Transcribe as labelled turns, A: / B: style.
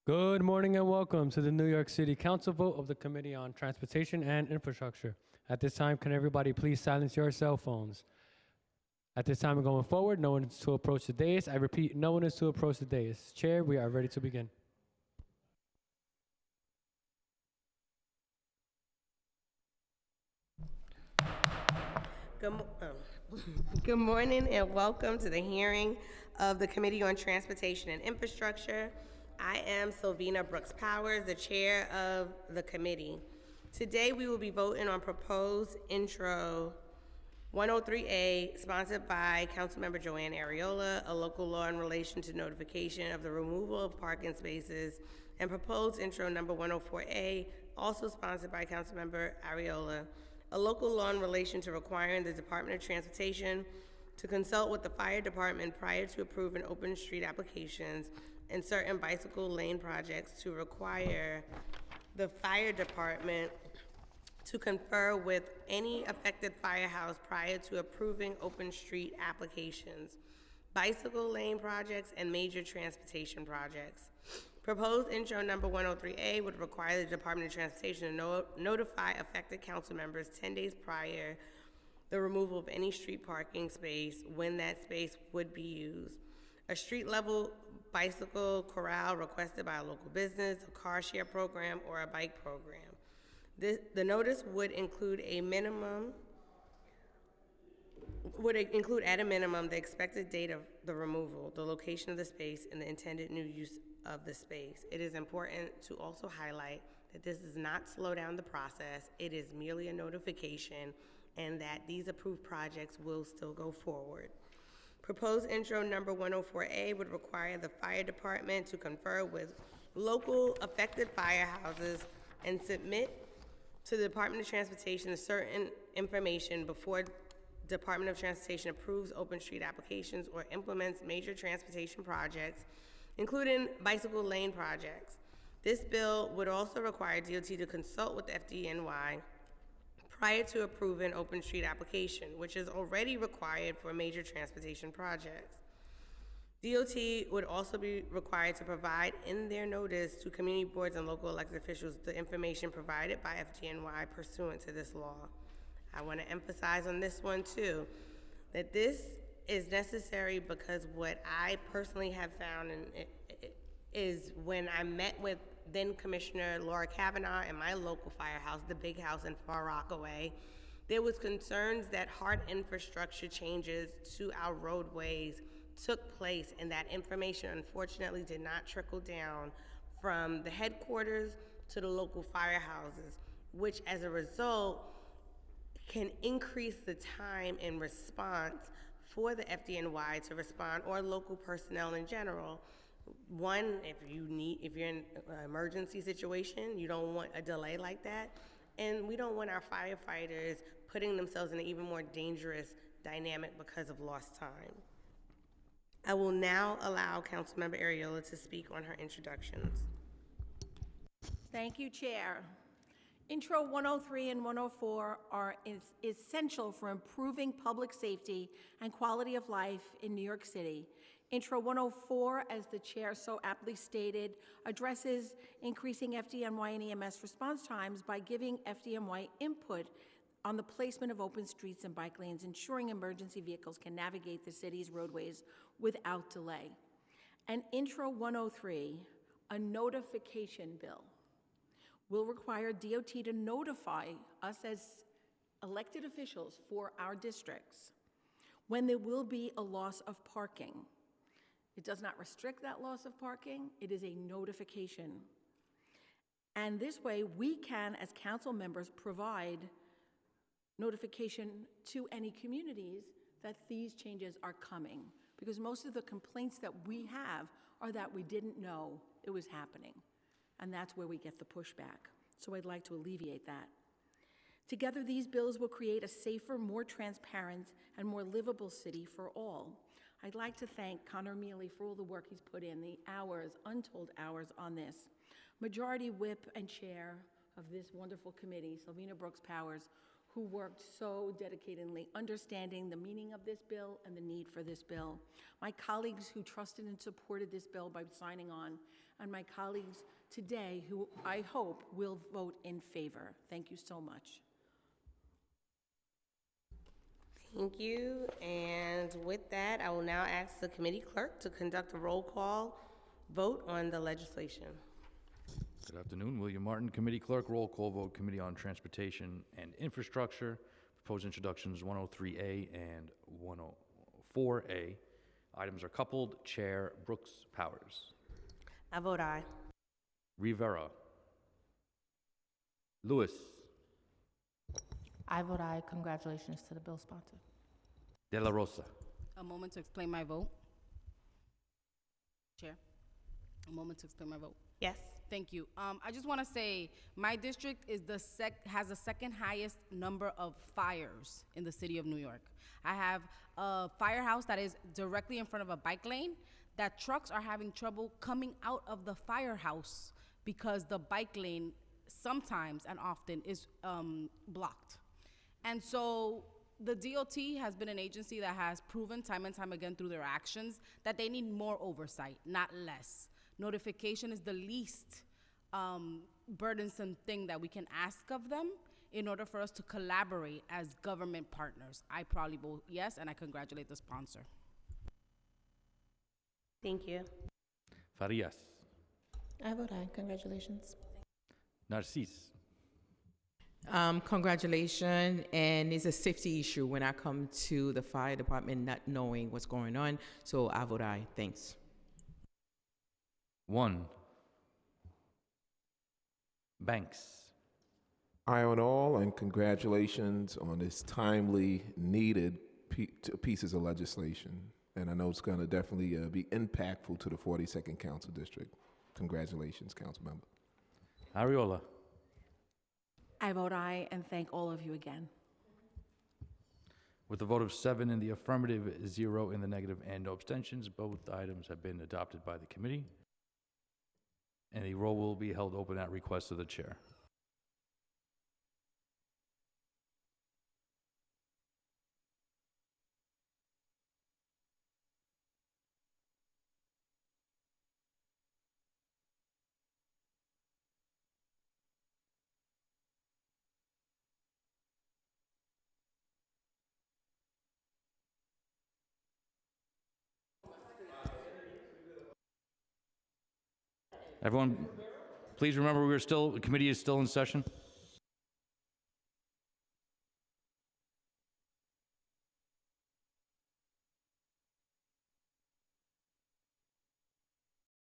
A: Good morning and welcome to the New York City Council vote of the Committee on Transportation and Infrastructure. At this time, can everybody please silence your cell phones? At this time and going forward, no one is to approach the dais. I repeat, no one is to approach the dais. Chair, we are ready to begin.
B: Good, Good morning and welcome to the hearing of the Committee on Transportation and Infrastructure. I am Sylvina Brooks Powers, the chair of the committee. Today we will be voting on proposed intro 103A, sponsored by Councilmember Joanne Ariola, a local law in relation to notification of the removal of parking spaces, and proposed intro number 104A, also sponsored by Councilmember Ariola, a local law in relation to requiring the Department of Transportation to consult with the fire department prior to approving open street applications and certain bicycle lane projects to require the fire department to confer with any affected firehouse prior to approving open street applications, bicycle lane projects, and major transportation projects. Proposed intro number 103A would require the Department of Transportation to notify affected council members 10 days prior the removal of any street parking space when that space would be used. A street level bicycle corral requested by a local business, a car share program, or a bike program. The notice would include at a minimum the expected date of the removal, the location of the space, and the intended new use of the space. It is important to also highlight that this does not slow down the process. It is merely a notification, and that these approved projects will still go forward. Proposed intro number 104A would require the fire department to confer with local affected firehouses and submit to the Department of Transportation certain information before Department of Transportation approves open street applications or implements major transportation projects, including bicycle lane projects. This bill would also require DOT to consult with the FDNY prior to approving open street application, which is already required for major transportation projects. DOT would also be required to provide in their notice to community boards and local elected officials the information provided by FDNY pursuant to this law. I want to emphasize on this one too, that this is necessary because what I personally have found is when I met with then Commissioner Laura Kavanaugh in my local firehouse, the big house in Far Rockaway, there was concerns that hard infrastructure changes to our roadways took place, and that information unfortunately did not trickle down from the headquarters to the local firehouses, which as a result can increase the time in response for the FDNY to respond, or local personnel in general. One, if you're in an emergency situation, you don't want a delay like that, and we don't want our firefighters putting themselves in an even more dangerous dynamic because of lost time. I will now allow Councilmember Ariola to speak on her introductions.
C: Thank you, Chair. Intro 103 and 104 are essential for improving public safety and quality of life in New York City. Intro 104, as the Chair so aptly stated, addresses increasing FDNY and EMS response times by giving FDNY input on the placement of open streets and bike lanes, ensuring emergency vehicles can navigate the city's roadways without delay. And Intro 103, a notification bill, will require DOT to notify us as elected officials for our districts when there will be a loss of parking. It does not restrict that loss of parking, it is a notification. And this way, we can, as council members, provide notification to any communities that these changes are coming. Because most of the complaints that we have are that we didn't know it was happening. And that's where we get the pushback. So I'd like to alleviate that. Together, these bills will create a safer, more transparent, and more livable city for all. I'd like to thank Connor Mealy for all the work he's put in, the hours, untold hours on this. Majority Whip and Chair of this wonderful committee, Sylvina Brooks Powers, who worked so dedicatedly, understanding the meaning of this bill and the need for this bill. My colleagues who trusted and supported this bill by signing on, and my colleagues today who I hope will vote in favor. Thank you so much.
B: Thank you. And with that, I will now ask the committee clerk to conduct a roll call vote on the legislation.
D: Good afternoon. William Martin, Committee Clerk, roll call vote, Committee on Transportation and Infrastructure. Proposed introductions 103A and 104A. Items are coupled. Chair Brooks Powers.
B: I vote aye.
D: Rivera. Lewis.
E: I vote aye. Congratulations to the bill sponsor.
D: De La Rosa.
F: A moment to explain my vote. Chair, a moment to explain my vote.
B: Yes.
F: Thank you. I just want to say my district is has the second highest number of fires in the city of New York. I have a firehouse that is directly in front of a bike lane that trucks are having trouble coming out of the firehouse because the bike lane sometimes and often is blocked. And so the DOT has been an agency that has proven time and time again through their actions that they need more oversight, not less. Notification is the least burdensome thing that we can ask of them in order for us to collaborate as government partners. I probably vote yes, and I congratulate the sponsor.
B: Thank you.
D: Farias.
E: I vote aye. Congratulations.
D: Narcisse.
G: Congratulations, and it's a safety issue when I come to the fire department not knowing what's going on, so I vote aye. Thanks.
D: 1. Banks.
H: Aye on all, and congratulations on this timely, needed pieces of legislation. And I know it's going to definitely be impactful to the 42nd Council District. Congratulations, Council Member.
D: Ariola.
C: I vote aye and thank all of you again.
D: With a vote of 7 in the affirmative, 0 in the negative, and no abstentions, both items have been adopted by the committee. And the roll will be held open at request of the chair. Everyone, please remember the committee is still in session.